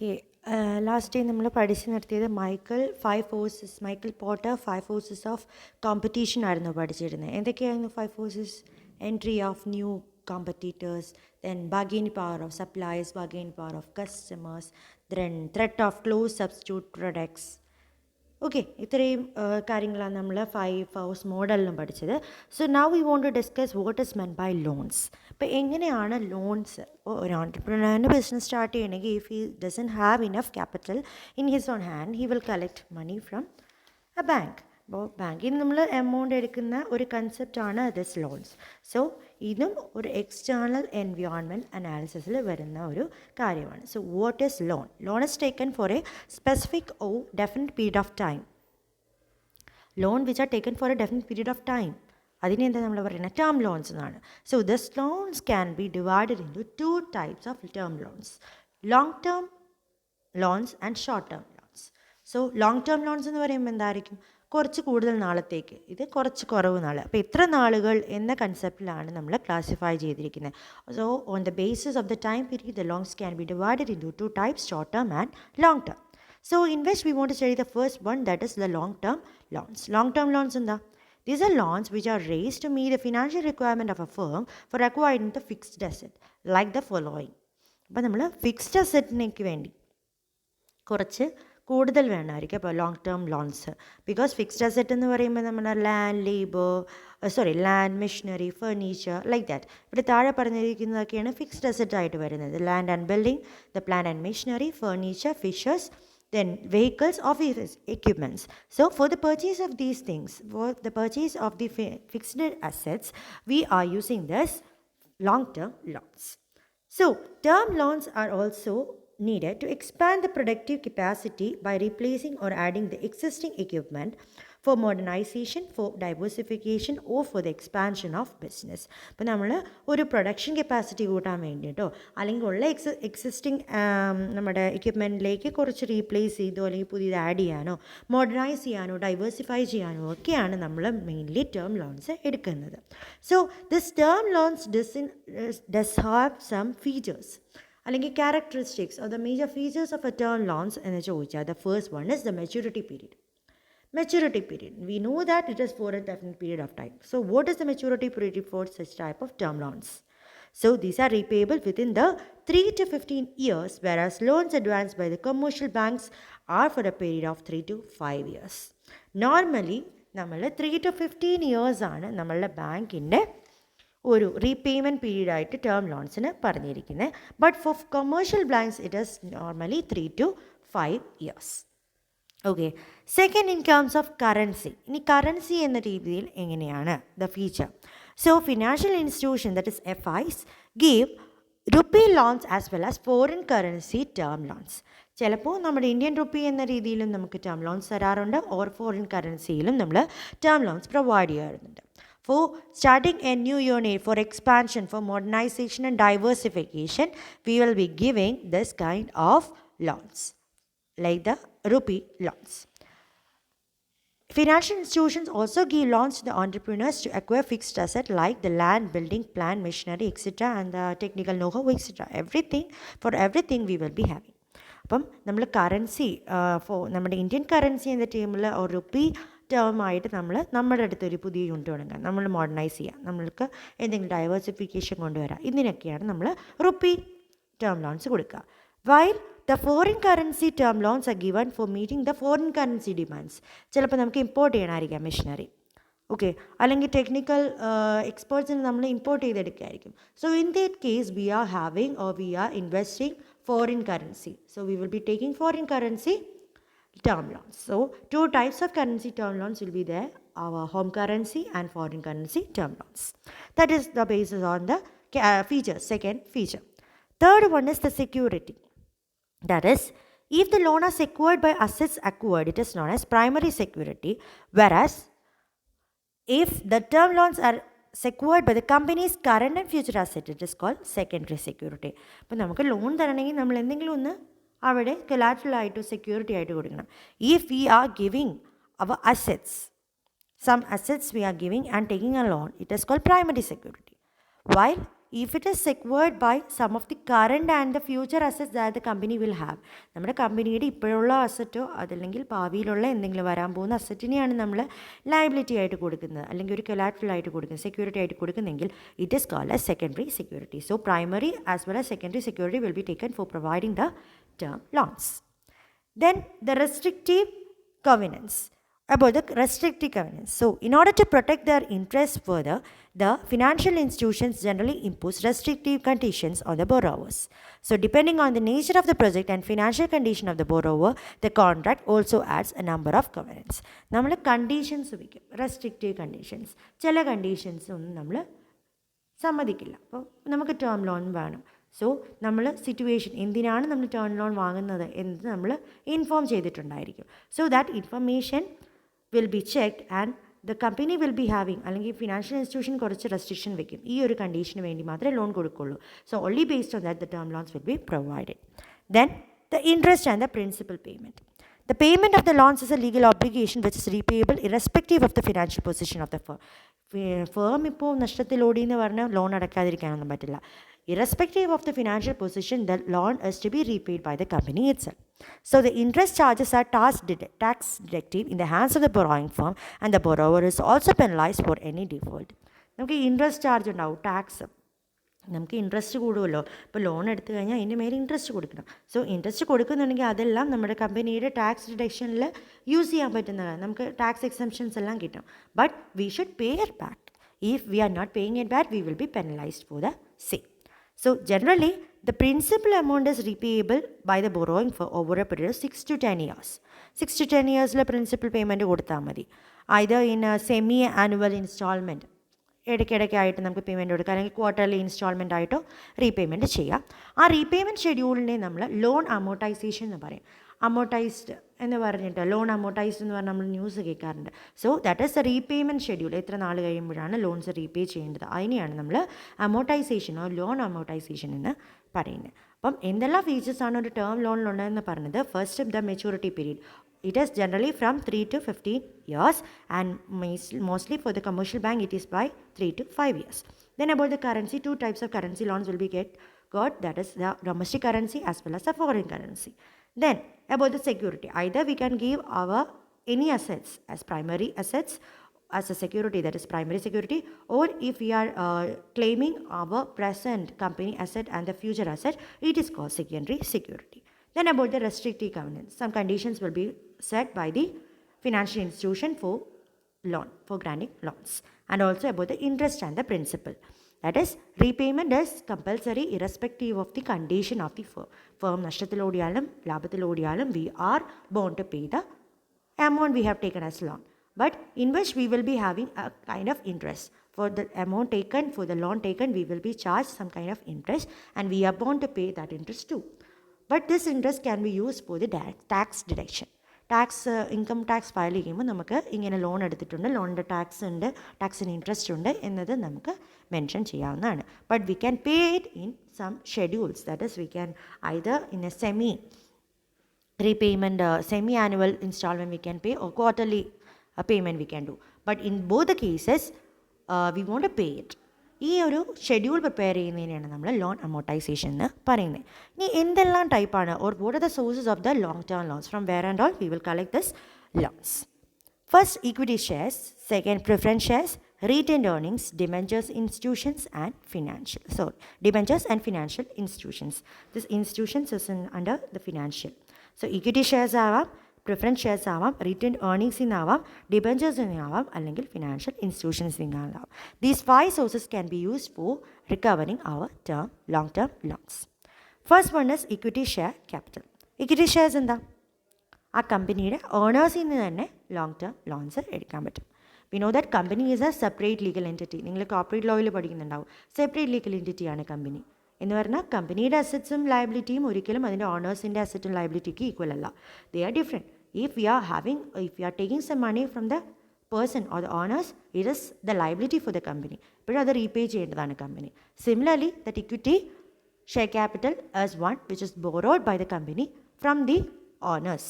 Okay, last time നമ്മൾ പഠിച്ചു നിർത്തിയത് Michael Porter 5 forces of competition ആയിരുന്നു പഠിച്ചിരുന്നത്. എന്തൊക്കെയായിരുന്നു 5 forces? Entry of new competitors, then bargaining power of suppliers, bargaining power of customers, then threat of close substitute products. Okay, ഇത്രയും കാര്യങ്ങളാണ് നമ്മൾ 5 force മോഡലിലും പഠിച്ചത്. So now we want to discuss what is mean by loans. ഇപ്പോൾ എങ്ങനെയാണ് loans? ഒരു ഓൺടർപ്രണറിന് business start ചെയ്യണമെങ്കിൽ if he doesn't have enough capital in his on hand, he will collect money from a bank. അപ്പോൾ ബാങ്കിൽ നിന്ന് നമ്മൾ amount എടുക്കുന്ന ഒരു കൺസെപ്റ്റാണ് ദിസ് ലോൺസ്. സോ ഇതും ഒരു എക്സ്റ്റേണൽ എൻവയോൺമെൻറ്റ് അനാലിസിസിൽ വരുന്ന ഒരു കാര്യമാണ്. So what is loan? Loan is taken for a specific or definite period of time. Loan which are taken for a definite period of time, അതിനെന്താ നമ്മൾ പറയുന്നത്? ടേം ലോൺസ് എന്നാണ്. So this loans can be divided in to 2 types of term loans: long term loans and short term loans. So long term loans എന്ന് പറയുമ്പോൾ എന്തായിരിക്കും? കുറച്ച് കൂടുതൽ നാളത്തേക്ക്, ഇത് കുറച്ച് കുറവ് നാൾ. അപ്പോൾ ഇത്ര നാളുകൾ എന്ന കൺസെപ്റ്റിലാണ് നമ്മൾ ക്ലാസിഫൈ ചെയ്തിരിക്കുന്നത്. So on the basis of the time period the loans can be divided in to 2 types, short term and long term. So in which we want to study the first one, that is the long-term loans. Long-term loans എന്താ? These are loans which are raised to meet the financial requirement of a firm for acquiring the fixed asset, like the following. അപ്പോൾ നമ്മൾ fixed അസറ്റിനേക്ക് വേണ്ടി കുറച്ച് കൂടുതൽ വേണമായിരിക്കും അപ്പോൾ long term loans. Because fixed asset എന്ന് പറയുമ്പോൾ നമ്മുടെ land, machinery, furniture, like that. ഇവിടെ താഴെ പറഞ്ഞിരിക്കുന്നതൊക്കെയാണ് ഫിക്സ്ഡ് അസറ്റ് ആയിട്ട് വരുന്നത്: land and building, the plant and machinery, furniture, fishes, then vehicles, office equipments. So for the purchase of these things, for the purchase of the fixed assets, we are using this long-term loans. So term loans are also needed to expand the productive capacity by replacing or adding the existing equipment, for modernization, for diversification, or for the expansion of business. അപ്പോൾ നമ്മൾ ഒരു production capacity കൂട്ടാൻ വേണ്ടിയിട്ടോ അല്ലെങ്കിൽ ഉള്ള existing നമ്മുടെ എക്യുപ്മെൻറ്റിലേക്ക് കുറച്ച് replace ചെയ്തോ അല്ലെങ്കിൽ പുതിയത് ആഡ് ചെയ്യാനോ മോഡേണൈസ് ചെയ്യാനോ ഡൈവേഴ്സിഫൈ ചെയ്യാനോ ഒക്കെയാണ് നമ്മൾ മെയിൻലി ടേം ലോൺസ് എടുക്കുന്നത്. So this term loans does have some features അല്ലെങ്കിൽ characteristics or the major features of a term loans എന്ന് ചോദിച്ചാൽ, the first one is the maturity period. Maturity period. We know that it is for a definite period of time. So what is the maturity period for such type of term loans? So these are repayable within the 3 to 15 years, whereas loans advanced by the commercial banks are for a period of 3 to 5 years. Normally നമ്മൾ 3 to 15 years ആണ് നമ്മളുടെ ബാങ്കിൻ്റെ ഒരു repayment പീരീഡായിട്ട് term ലോൺസിന് പറഞ്ഞിരിക്കുന്നത്. But for commercial banks it is normally 3 to 5 years. Okay, second in terms of currency. ഇനി currency എന്ന രീതിയിൽ എങ്ങനെയാണ് the feature? So financial institution, that is FIs, give rupee loans as well as foreign currency term loans. ചിലപ്പോൾ നമ്മുടെ Indian rupee എന്ന രീതിയിലും നമുക്ക് term loans തരാറുണ്ട്, ഓർ ഫോറിൻ കറൻസിയിലും നമ്മൾ ടേം ലോൺസ് പ്രൊവൈഡ് ചെയ്യാറുണ്ട്. For starting a new unit, for expansion, for modernization and diversification, we will be giving this kind of loans, like the rupee loans. Financial institutions also give loans to the entrepreneurs to acquire fixed asset like the land, building, plant, machinery, etc. and the technical know-how, etc. For everything we will be having. അപ്പം നമ്മൾ currency നമ്മുടെ Indian currency എന്ന ടീമിൽ ഒരു rupee ടേമായിട്ട് നമ്മുടെ അടുത്തൊരു പുതിയ unit തുടങ്ങുക, നമ്മൾ മോഡേണൈസ് ചെയ്യുക, നമ്മൾക്ക് എന്തെങ്കിലും ഡൈവേഴ്സിഫിക്കേഷൻ കൊണ്ടുവരാം, ഇതിനൊക്കെയാണ് നമ്മൾ റുപ്പി ടേം ലോൺസ് കൊടുക്കുക. While the foreign currency term loans are given for meeting the foreign currency demands. ചിലപ്പോൾ നമുക്ക് ഇമ്പോർട്ട് ചെയ്യണമായിരിക്കാം മെഷീനറി, ഓക്കെ, അല്ലെങ്കിൽ ടെക്നിക്കൽ എക്സ്പേർട്സിന് നമ്മൾ ഇമ്പോർട്ട് ചെയ്തെടുക്കുകയായിരിക്കും. So in that case we are having or we are investing foreign currency. So we will be taking foreign currency term loans. So 2 types of currency term loans will be there: our home currency and foreign currency term loans. That is the basis on the feature, second feature. Third one is the security. That is, if the loan is secured by assets acquired, it is known as primary security, whereas if the term loans are secured by the company's current and future asset, it is called secondary security. അപ്പോൾ നമുക്ക് loan തരണമെങ്കിൽ നമ്മൾ എന്തെങ്കിലും ഒന്ന് അവിടെ collateral ആയിട്ട് security ആയിട്ട് കൊടുക്കണം. If we are giving our assets, some assets we are giving and taking a loan, it is called primary security. While if it is secured by some of the current and the future assets that the company will have. നമ്മുടെ കമ്പനിയുടെ ഇപ്പോഴുള്ള അസറ്റോ അതല്ലെങ്കിൽ ഭാവിയിലുള്ള എന്തെങ്കിലും വരാൻ പോകുന്ന അസറ്റിനെയാണ് നമ്മൾ liability ആയിട്ട് കൊടുക്കുന്നത്, അല്ലെങ്കിൽ ഒരു കൊലാറ്ററൽ ആയിട്ട് കൊടുക്കുന്നത്, സെക്യൂരിറ്റി ആയിട്ട് കൊടുക്കുന്നെങ്കിൽ it is called as secondary security. So primary as well as secondary security will be taken for providing the term loans. Then the restrictive covenants. About the restrictive covenants. So, in order to protect their interests further, the financial institutions generally impose restrictive conditions on the borrowers. So, depending on the nature of the project and financial condition of the borrower, the contract also adds a number of covenants. നമ്മൾ conditions വയ്ക്കും, restrictive conditions. ചില conditions ഒന്നും നമ്മൾ സമ്മതിക്കില്ല. അപ്പോൾ നമുക്ക് term loan വേണം. So നമ്മൾ സിറ്റുവേഷൻ എന്തിനാണ് നമ്മൾ ടേം ലോൺ വാങ്ങുന്നത് എന്ന് നമ്മൾ ഇൻഫോം ചെയ്തിട്ടുണ്ടായിരിക്കും. So that information will be checked and the company will be having, അല്ലെങ്കിൽ ഫിനാൻഷ്യൽ ഇൻസ്റ്റിറ്റ്യൂഷൻ കുറച്ച് റെസ്ട്രിക്ഷൻ വെക്കും, ഈ ഒരു കണ്ടീഷന് വേണ്ടി മാത്രമേ ലോൺ കൊടുക്കുള്ളൂ. So only based on that the term loans will be provided. Then the interest and the principal payment. The payment of the loans is a legal obligation which is repayable irrespective of the financial position of the firm. Firm ഇപ്പോൾ നഷ്ടത്തിലോടി എന്ന് പറഞ്ഞാൽ loan അടയ്ക്കാതിരിക്കാനൊന്നും പറ്റില്ല. Irrespective of the financial position, the loan is to be repaid by the company itself. So the interest charges are tax deductive in the hands of the borrowing firm, and the borrower is also penalized for any default. നമുക്ക് interest charge ഉണ്ടാവും, tax. നമുക്ക് interest കൂടുമല്ലോ. ഇപ്പോൾ loan എടുത്തു കഴിഞ്ഞാൽ അതിൻ്റെ മേലെ interest കൊടുക്കണം. So interest കൊടുക്കുന്നുണ്ടെങ്കിൽ അതെല്ലാം നമ്മുടെ കമ്പനിയുടെ ടാക്സ് ഡിഡക്ഷനിൽ യൂസ് ചെയ്യാൻ പറ്റുന്നതാണ്. നമുക്ക് ടാക്സ് എക്സംഷൻസ് എല്ലാം കിട്ടും. But we should pay it back. If we are not paying it back, we will be penalised for the same. So generally, the principal amount is repayable by the borrowing for over a period of 6 to 10 years. 6 to 10 years principal payment കൊടുത്താൽ മതി. Either in a semi-annual installment, ഇടയ്ക്കിടയ്ക്കായിട്ട് നമുക്ക് payment കൊടുക്കാം, അല്ലെങ്കിൽ quarterly instalment ആയിട്ടോ repayment ചെയ്യാം. ആ repayment ഷെഡ്യൂളിനെ നമ്മൾ loan amortisation എന്ന് പറയും. അമോർട്ടൈസ്ഡ് എന്ന് പറഞ്ഞിട്ട് ലോൺ അമോർട്ടൈസ്ഡ് എന്ന് പറഞ്ഞാൽ നമ്മൾ ന്യൂസ് കേൾക്കാറുണ്ട്. So that is the repayment schedule. എത്ര നാൾ കഴിയുമ്പോഴാണ് ലോൺസ് റീപേ ചെയ്യേണ്ടത്, അതിനെയാണ് നമ്മൾ അമോർട്ടൈസേഷനോ ലോൺ അമോർട്ടൈസേഷൻ എന്ന് പറയുന്നത്. അപ്പം എന്തെല്ലാം ഫീച്ചേഴ്സാണ് ഒരു ടേം ലോണിലുള്ളതെന്ന് പറഞ്ഞത്. First, the maturity period. It is generally from 3 to 15 years, and mostly for the commercial bank it is by 3 to 5 years. Then about the currency, two types of currency loans will be got, that is the domestic currency as well as the foreign currency. Then about the security, either we can give our any assets as primary assets as a security, that is primary security, or if we are claiming our present company asset and the future asset, it is called secondary security. Then about the restrictive covenants, some conditions will be set by the financial institution for loan, for granting loans. And also about the interest and the principal. That is, repayment is compulsory irrespective of the condition of the firm. Firm നഷ്ടത്തിലോടിയാലും ലാഭത്തിലോടിയാലും we are bound to pay the amount we have taken as loan. But in which we will be having a kind of interest. For the amount taken, for the loan taken, we will be charged some kind of interest, and we are bound to pay that interest too. But this interest can be used for the tax deduction. Tax income tax file ചെയ്യുമ്പോൾ നമുക്ക് ഇങ്ങനെ loan എടുത്തിട്ടുണ്ട്, ലോണിൻ്റെ tax ഉണ്ട്, ടാക്സിന് interest ഉണ്ട് എന്നത് നമുക്ക് mention ചെയ്യാവുന്നതാണ്. But we can pay it in some schedules. That is we can either in a semi repayment, semi-annual installment we can pay, or quarterly payment we can do. But in both the cases, we want to pay it. ഈ ഒരു schedule prepare ചെയ്യുന്നതിനാണ് നമ്മൾ loan amortisation എന്ന് പറയുന്നത്. ഇനി എന്തെല്ലാം ടൈപ്പാണ്, or what are the sources of the long term loans, from where and all we will collect this loans. First, equity shares. Second, preference shares. Retained earnings, debentures institutions and debentures and financial institutions. This institutions is under the financial. So equity shares ആവാം, preference shares ആവാം, return ഏർണിങ്സിൽ നിന്നാവാം, ഡിബഞ്ചേഴ്സിൽ നിന്നാവാം, അല്ലെങ്കിൽ financial ഇൻസ്റ്റിറ്റ്യൂഷൻസിൽ നിന്നാവാം. These 5 sources can be used for recovering our long term loans. First one is equity share capital. Equity shares എന്താ? ആ കമ്പനിയുടെ ഓണേഴ്സിൽ നിന്ന് തന്നെ ലോങ് ടേം ലോൺസ് എടുക്കാൻ പറ്റും. We know that company is A separate legal entity. നിങ്ങൾ corporate ലോയിൽ പഠിക്കുന്നുണ്ടാവും. Separate legal എൻറ്റിറ്റിയാണ് company എന്ന് പറഞ്ഞാൽ കമ്പനിയുടെ അസറ്റ്സും ലയബിലിറ്റിയും ഒരിക്കലും അതിൻ്റെ ഓണേഴ്സിൻ്റെ അസറ്റും ലയബിലിറ്റിക്ക് ഈക്വൽ അല്ല. They are different. If we are taking some money from the person or the owners, it is the liability for the company. But അത് repay ചെയ്യേണ്ടതാണ് company. Similarly, that equity share capital is one which is borrowed by the company from the owners.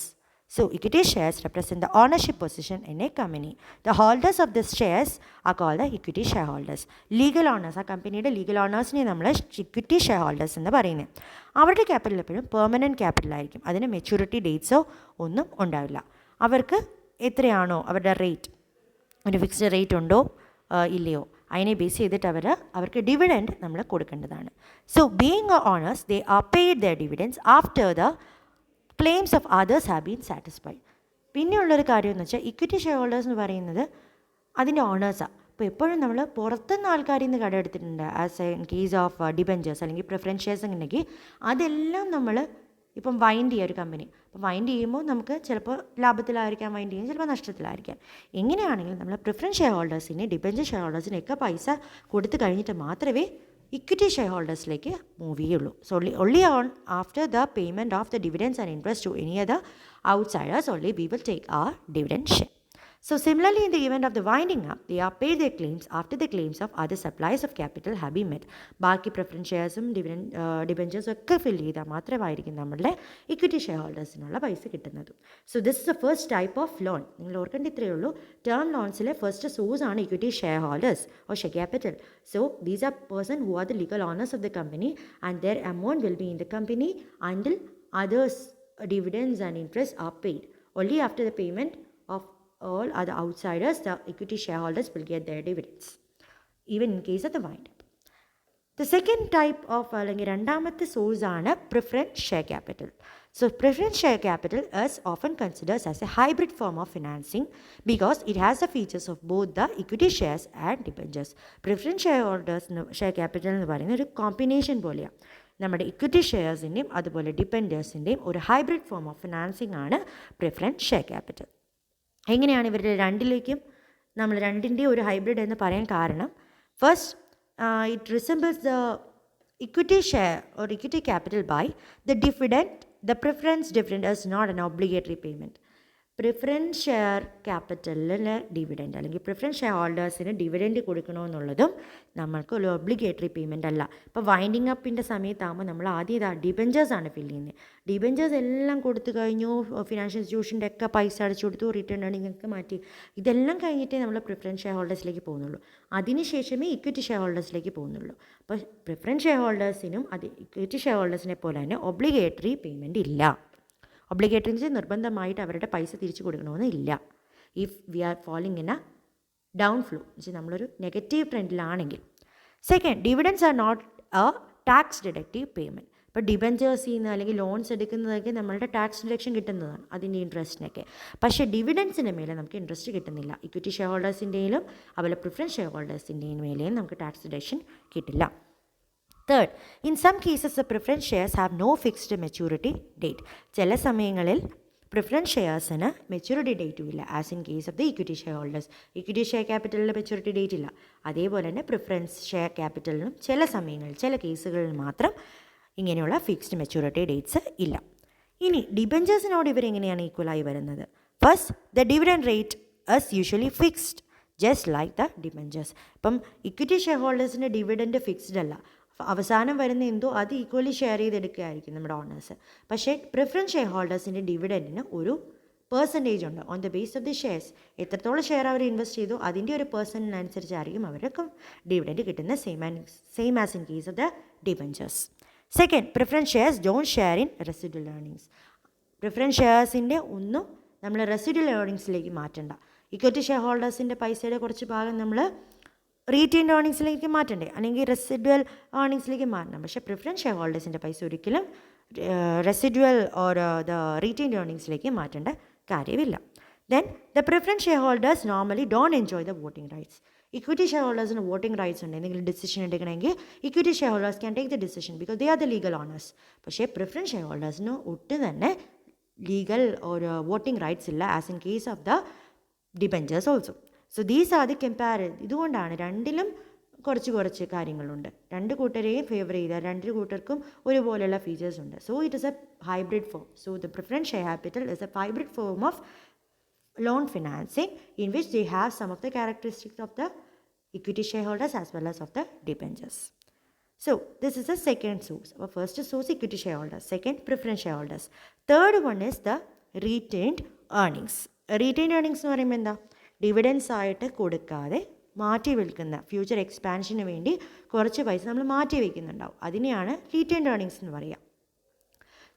So, equity shares represent the ownership position in a company. The holders of the shares are called the equity shareholders. Legal owners, ആ കമ്പനിയുടെ legal ഓണേഴ്സിനെ നമ്മൾ equity share holders എന്ന് പറയുന്നത്. അവരുടെ capital എപ്പോഴും permanent ക്യാപിറ്റലായിരിക്കും. അതിന് maturity ഡേറ്റ്സോ ഒന്നും ഉണ്ടാവില്ല. അവർക്ക് എത്രയാണോ അവരുടെ റേറ്റ്, ഒരു ഫിക്സ്ഡ് റേറ്റ് ഉണ്ടോ ഇല്ലയോ അതിനെ ബേസ് ചെയ്തിട്ട് അവർക്ക് ഡിവിഡൻഡ് നമ്മൾ കൊടുക്കേണ്ടതാണ്. So being owners they are paid their dividends after the claims of others have been satisfied. പിന്നെയുള്ളൊരു കാര്യം എന്ന് വെച്ചാൽ ഇക്വിറ്റി ഷെയർ ഹോൾഡേഴ്സ് എന്ന് പറയുന്നത് അതിൻ്റെ ഓണേഴ്സാണ്. അപ്പോൾ എപ്പോഴും നമ്മൾ പുറത്തുനിന്ന് ആൾക്കാരിൽ നിന്ന് കടമെടുത്തിട്ടുണ്ട് as in case of debentures അല്ലെങ്കിൽ പ്രിഫറൻസ് ഷെയർസ് ഉണ്ടെങ്കിൽ അതെല്ലാം നമ്മൾ ഇപ്പം വൈൻഡ് ചെയ്യുക ഒരു കമ്പനി. അപ്പം വൈൻഡ് ചെയ്യുമ്പോൾ നമുക്ക് ചിലപ്പോൾ ലാഭത്തിലായിരിക്കാം വൈൻഡ് ചെയ്യും, ചിലപ്പോൾ നഷ്ടത്തിലായിരിക്കാം. എങ്ങനെയാണെങ്കിലും നമ്മൾ പ്രിഫറൻസ് ഷെയർ ഹോൾഡേഴ്സിനെ ഡിബെഞ്ചർ ഷെയർ ഹോൾഡേഴ്സിനെയൊക്കെ പൈസ കൊടുത്തു കഴിഞ്ഞിട്ട് മാത്രമേ ഇക്വിറ്റി ഷെയർ ഹോൾഡേഴ്സിലേക്ക് മൂവ് ചെയ്യുള്ളൂ. So only on after the payment of the dividends and interest to any other outsiders only we will take our dividend share. So similarly, in the event of the winding up, they are paid their claims after the claims of other suppliers of capital have been met. ബാക്കി preference ഷെയർസും ഡിബെഞ്ചേഴ്സും ഒക്കെ fill ചെയ്താൽ മാത്രമായിരിക്കും നമ്മളുടെ equity share ഹോൾഡേഴ്സിനുള്ള പൈസ കിട്ടുന്നത്. So this is the first type of loan. നിങ്ങൾ ഓർക്കേണ്ട ഇത്രയേ ഉള്ളൂ. ടേം ലോൺസിലെ ഫസ്റ്റ് സോഴ്സ് ആണ് equity share holders or share capital. So these are person who are the legal owners of the company and their amount will be in the company until others dividends and interest are paid. Only after the payment of all other outsiders, the equity shareholders will get their dividends, even in case of the wind-up. The second type of രണ്ടാമത്തെ source ആണ് preference share capital. So preference share capital is often considered as a hybrid form of financing because it has the features of both the equity shares and debentures. Preference shareholders share capital എന്ന് പറയുന്ന ഒരു combination പോലെയാണ്. നമ്മുടെ equity ഷെയർസിൻ്റെയും അതുപോലെ ഡിപെൻഡേഴ്സിൻ്റെയും ഒരു hybrid form of financing ആണ് preference share capital. എങ്ങനെയാണ് ഇവരുടെ രണ്ടിലേക്കും നമ്മൾ രണ്ടിൻ്റെയും ഒരു ഹൈബ്രിഡ് എന്ന് പറയാൻ കാരണം, first it resembles the equity share or equity capital by the dividend. The preference dividend is not an obligatory payment. Preference share ക്യാപിറ്റലിന് ഡിവിഡൻഡ് അല്ലെങ്കിൽ പ്രിഫറൻസ് ഷെയർ ഹോൾഡേഴ്സിന് ഡിവിഡൻഡ് കൊടുക്കണമെന്നുള്ളതും നമ്മൾക്ക് ഒരു ഒബ്ലിഗേറ്ററി പേയ്മെൻ്റ് അല്ല. ഇപ്പോൾ വൈൻഡിങ് അപ്പിൻ്റെ സമയത്താകുമ്പോൾ നമ്മൾ ആദ്യം ഡിബെഞ്ചേഴ്സ് ആണ് ഫില്ല് ചെയ്യുന്നത്. ഡിബെഞ്ചേഴ്സ് എല്ലാം കൊടുത്തു കഴിഞ്ഞു, ഫിനാൻഷ്യൽ ഇൻസ്റ്റിറ്റ്യൂഷൻ്റെ ഒക്കെ പൈസ അടച്ചു കൊടുത്തു, റിട്ടേൺ ഏണിംഗ് മാറ്റി, ഇതെല്ലാം കഴിഞ്ഞിട്ടേ നമ്മൾ പ്രിഫറൻസ് ഷെയർ ഹോൾഡേഴ്സിലേക്ക് പോകുന്നുള്ളൂ. അതിനുശേഷമേ ഇക്വിറ്റി ഷെയർ ഹോൾഡേഴ്സിലേക്ക് പോകുന്നുള്ളൂ. അപ്പോൾ പ്രിഫറൻസ് ഷെയർ ഹോൾഡേഴ്സിനും അത് ഇക്വിറ്റി ഷെയർ ഹോൾഡേഴ്സിനെ പോലെ തന്നെ ഒബ്ലിഗേറ്ററി പേയ്മെൻറ്റ് ഇല്ല. ഒബ്ലിഗേറ്ററി നിർബന്ധമായിട്ട് അവരുടെ പൈസ തിരിച്ചു കൊടുക്കണമെന്ന് ഇല്ല. If we are falling in a down flow, വെച്ചാൽ നമ്മളൊരു നെഗറ്റീവ് ട്രെൻഡിലാണെങ്കിൽ. Second, dividends are not a tax deductive payment. ഇപ്പോൾ ഡിബെഞ്ചേഴ്സിൽ നിന്ന് അല്ലെങ്കിൽ ലോൺസ് എടുക്കുന്നതൊക്കെ നമ്മളുടെ ടാക്സ് ഡിഡക്ഷൻ കിട്ടുന്നതാണ് അതിൻ്റെ ഇൻട്രസ്റ്റിനൊക്കെ. പക്ഷേ ഡിവിഡൻസിൻ്റെ മേലെ നമുക്ക് ഇൻട്രസ്റ്റ് കിട്ടുന്നില്ല. ഇക്വിറ്റി ഷെയർ ഹോൾഡേഴ്സിൻ്റെയിലും അതുപോലെ പ്രിഫറൻസ് ഷെയർ ഹോൾഡേഴ്സിൻ്റെയും മേലെയും നമുക്ക് ടാക്സ് ഡിഡക്ഷൻ കിട്ടില്ല. Third, in some cases the preference shares have no fixed maturity date. ചില സമയങ്ങളിൽ പ്രിഫറൻസ് ഷെയർസിന് മെച്യൂരിറ്റി ഡേറ്റും ഇല്ല, as in case of the equity share holders. Equity share ക്യാപിറ്റലിൽ maturity date ഇല്ല. അതേപോലെ തന്നെ പ്രിഫറൻസ് ഷെയർ ക്യാപിറ്റലിനും ചില സമയങ്ങളിൽ ചില കേസുകളിൽ മാത്രം ഇങ്ങനെയുള്ള ഫിക്സ്ഡ് മെച്യൂരിറ്റി ഡേറ്റ്സ് ഇല്ല. ഇനി ഡിബെഞ്ചേഴ്സിനോട് ഇവരെങ്ങനെയാണ് ഈക്വലായി വരുന്നത്? First, the dividend rate is usually fixed just like the debentures. ഇപ്പം ഇക്വിറ്റി ഷെയർ ഹോൾഡേഴ്സിൻ്റെ ഡിവിഡൻഡ് ഫിക്സ്ഡ് അല്ല, അവസാനം വരുന്ന എന്തോ അത് ഈക്വലി ഷെയർ ചെയ്തെടുക്കുകയായിരിക്കും നമ്മുടെ ഓണേഴ്സ്. പക്ഷേ പ്രിഫറൻസ് ഷെയർ ഹോൾഡേഴ്സിൻ്റെ ഡിവിഡൻറ്റിന് ഒരു പെർസെൻറ്റേജ് ഉണ്ട് on the base of the shares. എത്രത്തോളം ഷെയർ അവർ ഇൻവെസ്റ്റ് ചെയ്തു അതിൻ്റെ ഒരു പെർസെൻറ്റിനനുസരിച്ചായിരിക്കും അവർക്ക് ഡിവിഡൻറ്റ് കിട്ടുന്നത്, same as in case of the debentures. Second, preference shares don't share in residual earnings. Preference ഷെയർസിൻ്റെ ഒന്നും നമ്മൾ റെസിഡ്വൽ ഏർണിങ്സിലേക്ക് മാറ്റണ്ട. ഇക്വിറ്റി ഷെയർ ഹോൾഡേഴ്സിൻ്റെ പൈസയുടെ കുറച്ച് ഭാഗം നമ്മൾ റീറ്റെയിൻഡ് ഏർണിങ്സിലേക്ക് മാറ്റണ്ടേ, അല്ലെങ്കിൽ റെസിഡ്വൽ ഏർണിങ്സിലേക്ക് മാറ്റണം. പക്ഷേ പ്രിഫറൻസ് ഷെയർ ഹോൾഡേഴ്സിൻ്റെ പൈസ ഒരിക്കലും റെസിഡ്വൽ ഓർ ദ റീറ്റെയിൻഡ് ഏർണിങ്സിലേക്ക് മാറ്റേണ്ട കാര്യമില്ല. Then the preference share holders normally don't enjoy the voting rights. Equity share ഹോൾഡേഴ്സിന് വോട്ടിംഗ് റൈറ്റ്സ് ഉണ്ട്. എന്തെങ്കിലും ഡിസിഷൻ എടുക്കണമെങ്കിൽ equity share holders can take the decision because they are the legal owners. പക്ഷേ preference share ഹോൾഡേഴ്സിന് ഒട്ടും തന്നെ legal ഒരു voting rights ഇല്ല, as in case of the debentures also. So these are the ഇതുകൊണ്ടാണ് രണ്ടിലും കുറച്ച് കാര്യങ്ങളുണ്ട്. രണ്ട് കൂട്ടരെയും ഫേവർ ചെയ്താൽ രണ്ട് കൂട്ടർക്കും ഒരുപോലെയുള്ള ഫീച്ചേഴ്സ് ഉണ്ട്. So it is a hybrid form. So the preference share capital is a hybrid form of loan financing in which they have some of the characteristics of the equity share holders as well as of the debentures. So this is the second source. Our first source equity shareholders, second preference shareholders. Third one is the retained earnings. Retained earnings എന്ന് പറയുമ്പോൾ എന്താ? Dividends ആയിട്ട് കൊടുക്കാതെ മാറ്റി വിൽക്കുന്ന future എക്സ്പാൻഷന് വേണ്ടി കുറച്ച് പൈസ നമ്മൾ മാറ്റി വയ്ക്കുന്നുണ്ടാവും. അതിനെയാണ് റീറ്റെയിൻഡ് ഏർണിങ്സ് എന്ന് പറയുക.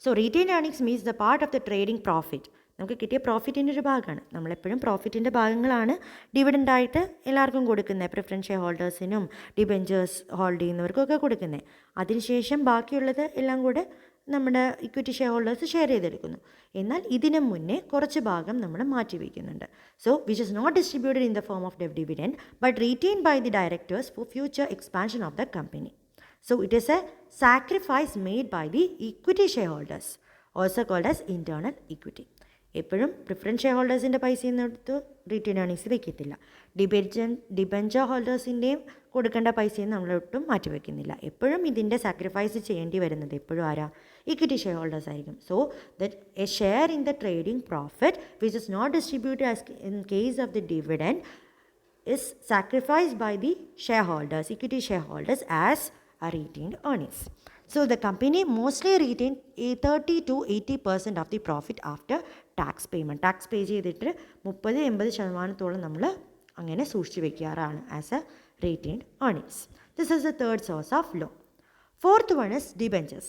So retained earnings means the part of the trading profit. നമുക്ക് കിട്ടിയ പ്രോഫിറ്റിൻ്റെ ഒരു ഭാഗമാണ്. നമ്മളെപ്പോഴും പ്രോഫിറ്റിൻ്റെ ഭാഗങ്ങളാണ് ഡിവിഡൻ്റായിട്ട് എല്ലാവർക്കും കൊടുക്കുന്നത്. പ്രിഫറൻസ് ഷെയർ ഹോൾഡേഴ്സിനും ഡിബെഞ്ചേഴ്സ് ഹോൾഡ് ചെയ്യുന്നവർക്കൊക്കെ കൊടുക്കുന്നത്. അതിനുശേഷം ബാക്കിയുള്ളത് എല്ലാം കൂടെ നമ്മുടെ ഇക്വിറ്റി ഷെയർ ഹോൾഡേഴ്സ് ഷെയർ ചെയ്തെടുക്കുന്നു. എന്നാൽ ഇതിന് മുന്നേ കുറച്ച് ഭാഗം നമ്മൾ മാറ്റി വയ്ക്കുന്നുണ്ട്. So which is not distributed in the form of dividend but retained by the directors for future expansion of the company. So it is a sacrifice made by the equity shareholders, also called as internal equity. എപ്പോഴും preference share ഹോൾഡേഴ്സിൻ്റെ പൈസയിൽ നിന്നെടുത്ത് retain earnings വയ്ക്കത്തില്ല. Debenture ഹോൾഡേഴ്സിൻ്റെയും കൊടുക്കേണ്ട പൈസയും നമ്മളൊട്ടും മാറ്റി വയ്ക്കുന്നില്ല. എപ്പോഴും ഇതിൻ്റെ സാക്രിഫൈസ് ചെയ്യേണ്ടി വരുന്നത് എപ്പോഴും ആരാ? ഇക്വിറ്റി ഷെയർ ഹോൾഡേഴ്സ് ആയിരിക്കും. So that a share in the trading profit which is not distributed as in case of the dividend is sacrificed by the shareholders, equity shareholders, as a retained earnings. So the company mostly retained 30 to 80% of the profit after tax payment. Tax pay ചെയ്തിട്ട് 30-80% നമ്മൾ അങ്ങനെ സൂക്ഷിച്ച് വയ്ക്കാറാണ് as a retained earnings. This is the third source of loan. Fourth one is debentures.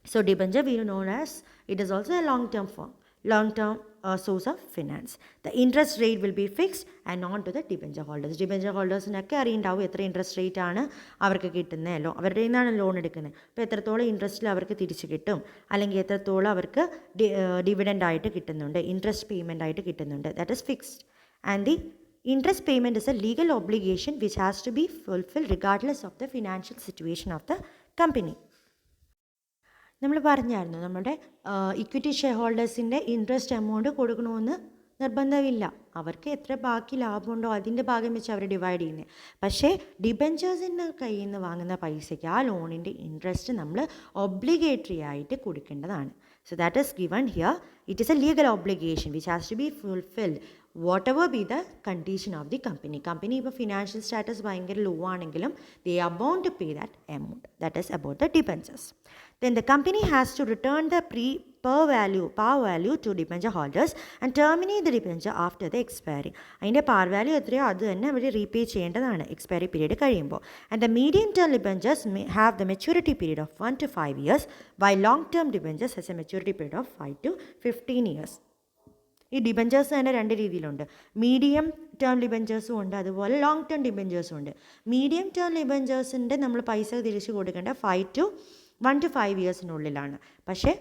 So debenture we know as it is also a long-term form. Long-term source of finance. The interest rate will be fixed and on to the debenture holders. Debenture holders-നൊക്കെ അറിയുണ്ടാവും എത്ര interest rate ആണ് അവർക്ക് കിട്ടുന്നത്. അവരുടെ നിന്നാണ് loan എടുക്കുന്നത്. അപ്പോൾ എത്രത്തോളം ഇൻട്രസ്റ്റിൽ അവർക്ക് തിരിച്ച് കിട്ടും, അല്ലെങ്കിൽ എത്രത്തോളം അവർക്ക് ഡിവിഡൻ്റ് ആയിട്ട് കിട്ടുന്നുണ്ട്, ഇൻട്രസ്റ്റ് പേയ്മെൻ്റ് ആയിട്ട് കിട്ടുന്നുണ്ട്. That is fixed. And the interest payment is a legal obligation which has to be fulfilled regardless of the financial situation of the company. നമ്മൾ പറഞ്ഞായിരുന്നു നമ്മുടെ ഇക്വിറ്റി ഷെയർ ഹോൾഡേഴ്സിൻ്റെ ഇൻട്രസ്റ്റ് എമൗണ്ട് കൊടുക്കണമെന്ന് നിർബന്ധമില്ല. അവർക്ക് എത്ര ബാക്കി ലാഭമുണ്ടോ അതിൻ്റെ ഭാഗം വെച്ച് അവർ ഡിവൈഡ് ചെയ്യുന്നത്. പക്ഷേ ഡിബെഞ്ചേഴ്സിൻ്റെ കയ്യിൽ നിന്ന് വാങ്ങുന്ന പൈസയ്ക്ക് ആ ലോണിൻ്റെ ഇൻട്രസ്റ്റ് നമ്മൾ ഒബ്ലിഗേറ്ററി ആയിട്ട് കൊടുക്കേണ്ടതാണ്. So that is given here. It is a legal obligation which has to be fulfilled whatever be the condition of the company. Company ഇപ്പോൾ ഫിനാൻഷ്യൽ സ്റ്റാറ്റസ് ഭയങ്കര ലോ ആണെങ്കിലും they are bound to pay that amount. That is about the debentures. Then the company has to return the par value to debenture holders and terminate the debenture after the expiry. അതിൻ്റെ par value എത്രയോ അത് തന്നെ അവർ repay ചെയ്യേണ്ടതാണ് expiry period കഴിയുമ്പോൾ. And the medium term debentures may have the maturity period of 1 to 5 years while long term debentures has a maturity period of 5 to 15 years. ഈ debentures തന്നെ രണ്ട് രീതിയിലുണ്ട്. മീഡിയം ടേം ഡിബെഞ്ചേഴ്സും ഉണ്ട്, അതുപോലെ ലോങ് ടേം ഡിബെഞ്ചേഴ്സും ഉണ്ട്. Medium term ഡിബെഞ്ചേഴ്സിൻ്റെ നമ്മൾ പൈസ തിരിച്ച് കൊടുക്കേണ്ട 1 to 5 ഇയേഴ്സിനുള്ളിലാണ്. പക്ഷേ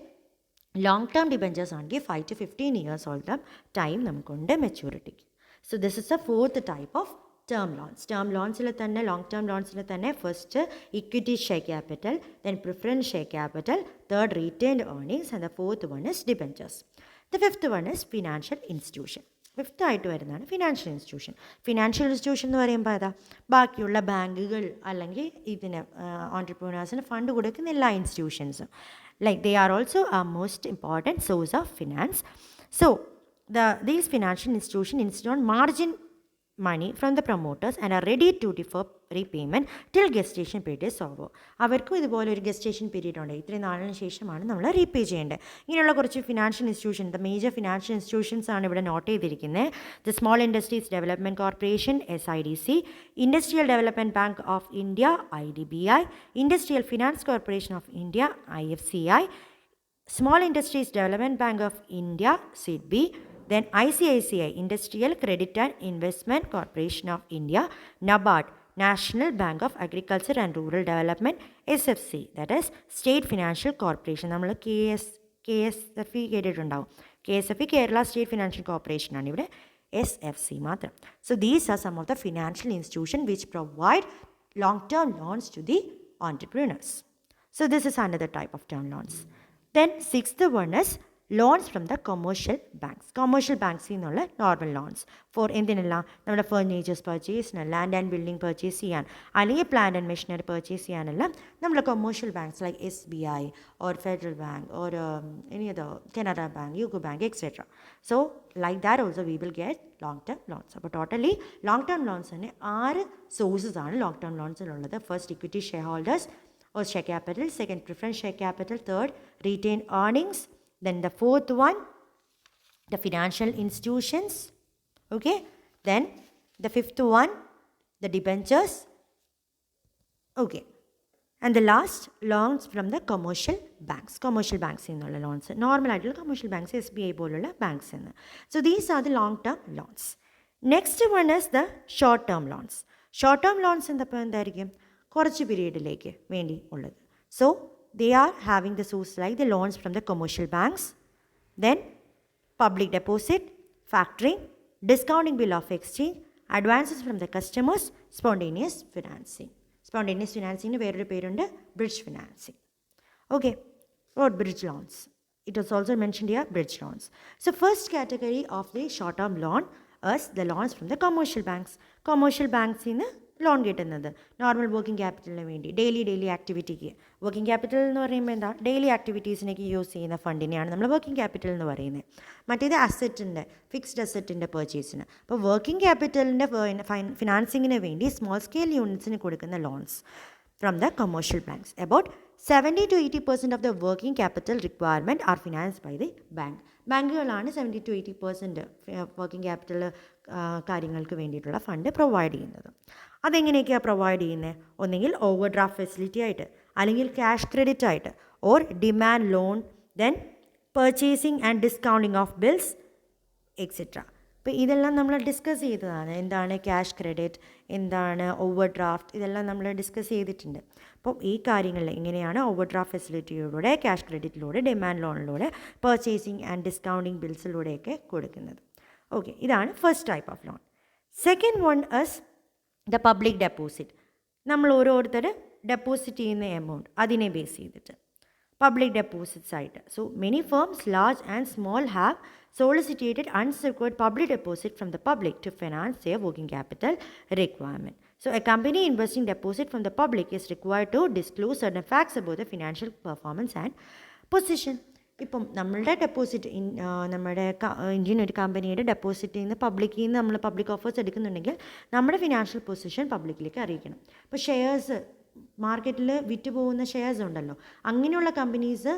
ലോങ് ടേം ഡിബെഞ്ചേഴ്സ് ആണെങ്കിൽ 5 to 15 years all the time നമുക്കുണ്ട് മെച്യൂരിറ്റിക്ക്. So this is a fourth type of term loans. Term ലോൺസിൽ തന്നെ ലോങ് ടേം ലോൺസിൽ തന്നെ first equity share capital, then preference share capital, third retained earnings and the fourth one is debentures. The fifth one is financial institution. Fifth ആയിട്ട് വരുന്നതാണ് financial institution. Financial institution എന്ന് പറയുമ്പോൾ ഏതാ? ബാക്കിയുള്ള ബാങ്കുകൾ അല്ലെങ്കിൽ ഇതിന് ഓൺട്രപ്രൂനേഴ്സിന് ഫണ്ട് കൊടുക്കുന്ന എല്ലാ ഇൻസ്റ്റിറ്റ്യൂഷൻസും. Like they are also a most important source of finance. So these financial institutions insist on margin money from the promoters and are ready to defer repayment till gestation period is over. അവർക്കും ഇതുപോലെ ഒരു gestation period ഉണ്ട്. ഇത്രയും നാളിന് ശേഷമാണ് നമ്മൾ repay ചെയ്യേണ്ടത്. ഇങ്ങനെയുള്ള കുറച്ച് financial institution, the major financial institutions ആണ് ഇവിടെ നോട്ട് ചെയ്തിരിക്കുന്നത്. The small industries development corporation SIDC, industrial development bank of India IDBI, industrial finance corporation of India IFCI, small industries development bank of India SIDBI, then ICICI, Industrial Credit and Investment Corporation of India, NABARD, National Bank of Agriculture and Rural Development, SFC, that is State Financial Corporation. നമ്മൾ KSFE കേട്ടിട്ടുണ്ടാവും. KSFE Kerala state financial corporation ആണ്. ഇവിടെ SFC മാത്രം. So these are some of the financial institutions which provide long-term loans to the entrepreneurs. So this is another type of term loans. Then sixth one is loans from the commercial banks. Commercial ബാങ്ക്സിൽ നിന്നുള്ള normal loans for എന്തിനെല്ലാം? നമ്മുടെ furnitures പർച്ചേസിന്, land and building purchase ചെയ്യാൻ, അല്ലെങ്കിൽ plant and machinery purchase ചെയ്യാനെല്ലാം നമ്മൾ commercial banks like SBI or Federal Bank or any other Canara Bank, UCO Bank, etc. So like that also we will get long term loans. അപ്പോൾ totally long term loans തന്നെ 6 sources ആണ് long term ലോൺസിലുള്ളത്. First equity share holders or share capital, second preference share capital, third retain earnings, then the fourth one the financial institutions. Okay, then the fifth one, the debentures. Okay, and the last, loans from the commercial banks. Commercial banks in the loans. Normal commercial banks, SBI bolula banks in. So these are the long-term loans. Next one is the short-term loans. Short-term loans in the korchu period like vendi ullathu. So they are having the source like the loans from the commercial banks, then public deposit, factoring, discounting bill of exchange, advances from the customers, spontaneous financing. Spontaneous financing is bridge financing. Okay, what bridge loans? It was also mentioned here, bridge loans. So first category of the short-term loan is the loans from the commercial banks. Commercial banks in the loan കിട്ടുന്നത് normal working ക്യാപിറ്റലിന് വേണ്ടി daily ആക്ടിവിറ്റിക്ക്. Working capital എന്ന് പറയുമ്പോൾ എന്താ, daily ആക്ടിവിറ്റീസിനേക്ക് use ചെയ്യുന്ന ഫണ്ടിനെയാണ് നമ്മൾ working capital എന്ന് പറയുന്നത്. മറ്റേത് അസറ്റിൻ്റെ, ഫിക്സ്ഡ് അസറ്റിൻ്റെ പർച്ചേസിന്. അപ്പോൾ വർക്കിംഗ് ക്യാപിറ്റലിൻ്റെ ഫിനാൻസിങ്ങിന് വേണ്ടി സ്മോൾ സ്കെയിൽ യൂണിറ്റ്സിന് കൊടുക്കുന്ന loans from the commercial banks. About 70 to 80% of the working capital requirement are financed by the bank. ബാങ്കുകളാണ് 70 to 80% working capital കാര്യങ്ങൾക്ക് വേണ്ടിയിട്ടുള്ള ഫണ്ട് പ്രൊവൈഡ് ചെയ്യുന്നത്. അതെങ്ങനെയൊക്കെയാണ് പ്രൊവൈഡ് ചെയ്യുന്നത്? ഒന്നെങ്കിൽ ഓവർ ഡ്രാഫ്റ്റ് ഫെസിലിറ്റി ആയിട്ട്, അല്ലെങ്കിൽ ക്യാഷ് ക്രെഡിറ്റ് ആയിട്ട്, or demand loan, then purchasing and discounting of bills etcetera. അപ്പോൾ ഇതെല്ലാം നമ്മൾ ഡിസ്കസ് ചെയ്തതാണ്. എന്താണ് ക്യാഷ് ക്രെഡിറ്റ്, എന്താണ് ഓവർ ഡ്രാഫ്റ്റ്, ഇതെല്ലാം നമ്മൾ ഡിസ്കസ് ചെയ്തിട്ടുണ്ട്. അപ്പോൾ ഈ കാര്യങ്ങളിൽ എങ്ങനെയാണ് ഓവർ ഡ്രാഫ്റ്റ് ഫെസിലിറ്റിയിലൂടെ, ക്യാഷ് ക്രെഡിറ്റിലൂടെ, ഡിമാൻഡ് ലോണിലൂടെ, പർച്ചേസിങ് ആൻഡ് ഡിസ്കൗണ്ടിങ് ബിൽസിലൂടെയൊക്കെ കൊടുക്കുന്നത്. ഓക്കെ, ഇതാണ് first type of loan. Second one is the public deposit. നമ്മൾ ഓരോരുത്തർ ഡെപ്പോസിറ്റ് ചെയ്യുന്ന എമൗണ്ട് അതിനെ ബേസ് ചെയ്തിട്ട് public deposits side. So many firms, large and small, have solicited unsecured public deposit from the public to finance their working capital requirement. So a company investing deposit from the public is required to disclose certain facts about the financial performance and position. ഇപ്പം നമ്മളുടെ deposit നമ്മുടെ Indian ഒരു കമ്പനിയുടെ ഡെപ്പോസിറ്റിൽ നിന്ന് പബ്ലിക്കിൽ നിന്ന് നമ്മൾ public offers എടുക്കുന്നുണ്ടെങ്കിൽ നമ്മുടെ ഫിനാൻഷ്യൽ പൊസിഷൻ പബ്ലിക്കിലേക്ക് അറിയിക്കണം. ഇപ്പോൾ ഷെയർസ് മാർക്കറ്റിൽ വിറ്റ് പോകുന്ന ഷെയർസ് ഉണ്ടല്ലോ, അങ്ങനെയുള്ള കമ്പനീസ്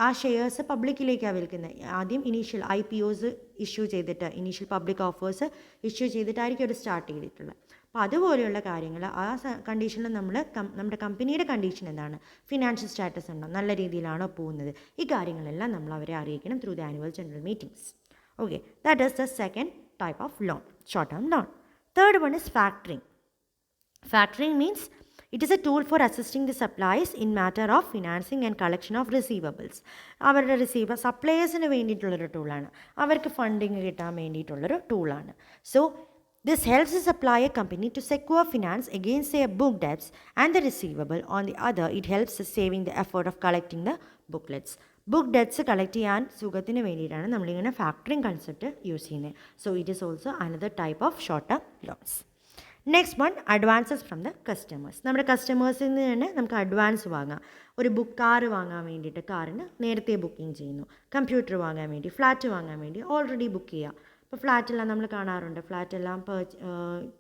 ആ ഷെയർസ് പബ്ലിക്കിലേക്കാണ് വിൽക്കുന്നത്. ആദ്യം ഇനീഷ്യൽ IPOs ഇഷ്യൂ ചെയ്തിട്ട്, ഇനീഷ്യൽ പബ്ലിക് ഓഫേഴ്സ് ഇഷ്യൂ ചെയ്തിട്ടായിരിക്കും അവർ സ്റ്റാർട്ട് ചെയ്തിട്ടുള്ളത്. അപ്പോൾ അതുപോലെയുള്ള കാര്യങ്ങൾ ആ കണ്ടീഷനിൽ നമ്മുടെ കമ്പനിയുടെ കണ്ടീഷൻ എന്താണ്, ഫിനാൻഷ്യൽ സ്റ്റാറ്റസ് ഉണ്ടോ, നല്ല രീതിയിലാണോ പോകുന്നത്, ഈ കാര്യങ്ങളെല്ലാം നമ്മൾ അവരെ അറിയിക്കണം through the annual general meetings. Okay, that is the second type of loan, short term loan. Third one is factoring. Factoring means it is a tool for assisting the suppliers in matter of financing and collection of receivables. അവരുടെ സപ്ലയേഴ്സിന് വേണ്ടിയിട്ടുള്ളൊരു ടൂളാണ്, അവർക്ക് funding കിട്ടാൻ വേണ്ടിയിട്ടുള്ളൊരു ടൂളാണ്. So this helps the supplier company to secure finance against their book debts and the receivable. On the other, it helps saving the effort of collecting the booklets. Book debts collect ചെയ്യാൻ സുഖത്തിന് വേണ്ടിയിട്ടാണ് നമ്മളിങ്ങനെ factoring concept use ചെയ്യുന്നത്. So it is also another type of short term loans. Next one, advances from the customers. നമ്മുടെ കസ്റ്റമേഴ്സിൽ നിന്ന് തന്നെ നമുക്ക് advance വാങ്ങാം. ഒരു കാറ് വാങ്ങാൻ വേണ്ടിയിട്ട് കാറിന് നേരത്തെ ബുക്കിംഗ് ചെയ്യുന്നു. കമ്പ്യൂട്ടർ വാങ്ങാൻ വേണ്ടി, ഫ്ലാറ്റ് വാങ്ങാൻ വേണ്ടി ഓൾറെഡി ബുക്ക് ചെയ്യുക. ഇപ്പോൾ ഫ്ലാറ്റെല്ലാം നമ്മൾ കാണാറുണ്ട്, ഫ്ലാറ്റെല്ലാം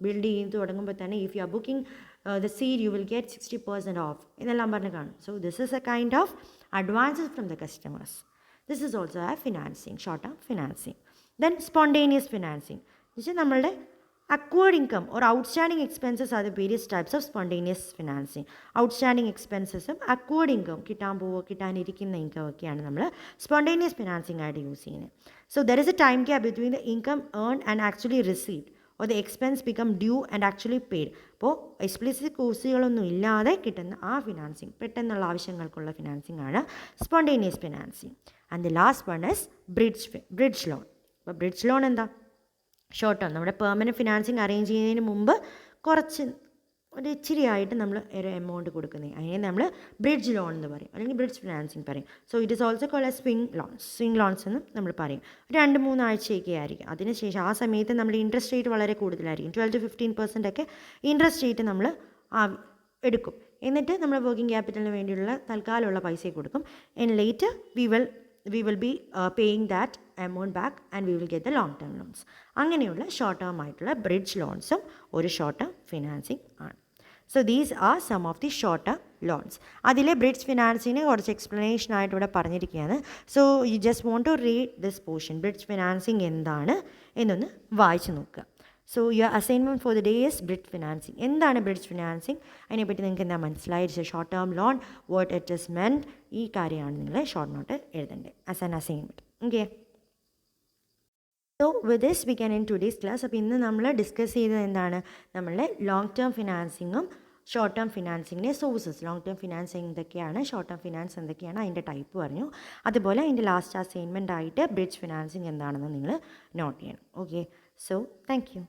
ബിൽഡ് ചെയ്ത് തുടങ്ങുമ്പോൾ തന്നെ if you are booking the seed you will get 60% of എന്നെല്ലാം പറഞ്ഞ് കാണും. So this is A kind of advances from the customers. This is also A financing, short term financing. Then spontaneous financing എന്ന് വെച്ചാൽ നമ്മളുടെ acquired income or outstanding expenses are the various types of spontaneous financing. Outstanding expenses acquired income കിട്ടാനിരിക്കുന്ന income ഒക്കെയാണ് നമ്മൾ spontaneous financing ആയിട്ട് use ചെയ്യുന്നത്. So there is a time gap between the income earned and actually received, or the expense become due and actually paid. അപ്പോൾ explicit കോഴ്സുകളൊന്നും ഇല്ലാതെ കിട്ടുന്ന ആ financing, പെട്ടെന്നുള്ള ആവശ്യങ്ങൾക്കുള്ള ഫിനാൻസിങ് ആണ് spontaneous financing. And the last one is bridge loan. അപ്പോൾ bridge loan എന്താ? Short term നമ്മുടെ permanent financing arrange ചെയ്യുന്നതിന് മുമ്പ് കുറച്ച് ഒരു ഇച്ചിരി ആയിട്ട് നമ്മൾ ഒരു എമൗണ്ട് കൊടുക്കുന്നത്, അതിനെ നമ്മൾ ബ്രിഡ്ജ് ലോൺ എന്ന് പറയും, അല്ലെങ്കിൽ ബ്രിഡ്ജ് ഫിനാൻസിങ് പറയും. So it is also called swing loans എന്ന് നമ്മൾ പറയും. 2-3 ആഴ്ചയൊക്കെ ആയിരിക്കും. അതിനുശേഷം ആ സമയത്ത് നമ്മൾ ഇൻട്രസ്റ്റ് റേറ്റ് വളരെ കൂടുതലായിരിക്കും, 12 to 15% ഒക്കെ ഇൻട്രസ്റ്റ് റേറ്റ് നമ്മൾ എടുക്കും. എന്നിട്ട് നമ്മൾ വർക്കിംഗ് ക്യാപിറ്റലിന് വേണ്ടിയുള്ള തൽക്കാലമുള്ള പൈസ കൊടുക്കും. And later we will be paying that amount back and we will get the long term loans. അങ്ങനെയുള്ള ഷോർട്ട് ടേം ആയിട്ടുള്ള ബ്രിഡ്ജ് ലോൺസും ഒരു ഷോർട്ട് ടേം ഫിനാൻസിങ് ആണ്. So these are some of the short term loans. അതിലെ bridge ഫിനാൻസിന് കുറച്ച് explanation ആയിട്ട് ഇവിടെ പറഞ്ഞിരിക്കുകയാണ്. So you just want to read this portion. Bridge financing എന്താണ് എന്നൊന്ന് വായിച്ചു നോക്കുക. So your assignment for the day is bridge financing. എന്താണ് ബ്രിഡ്ജ് ഫിനാൻസിങ്? അതിനെപ്പറ്റി നിങ്ങൾക്ക് എന്താ മനസ്സിലായിരിച്ച short term loan, what it is meant, ഈ കാര്യമാണ് നിങ്ങൾ ഷോർട്ട് നോട്ട് എഴുതേണ്ടത് as an assignment. Okay. So with this we can end today's class. അപ്പോൾ ഇന്ന് നമ്മൾ ഡിസ്കസ് ചെയ്തത് എന്താണ്? നമ്മളുടെ ലോങ് ടേം ഫിനാൻസിങ്ങും ഷോർട്ട് ടേം ഫിനാൻസിങ്ങിൻ്റെ സോഴ്സസ്. ലോങ് ടേം ഫിനാൻസിങ് എന്തൊക്കെയാണ്, ഷോർട്ട് ടേം ഫിനാൻസ് എന്തൊക്കെയാണ്, അതിൻ്റെ ടൈപ്പ് പറഞ്ഞു. അതുപോലെ അതിൻ്റെ ലാസ്റ്റ് അസൈൻമെൻ്റ് ആയിട്ട് ബ്രിഡ്ജ് ഫിനാൻസിങ് എന്താണെന്ന് നിങ്ങൾ നോട്ട് ചെയ്യണം. ഓക്കെ. So thank U.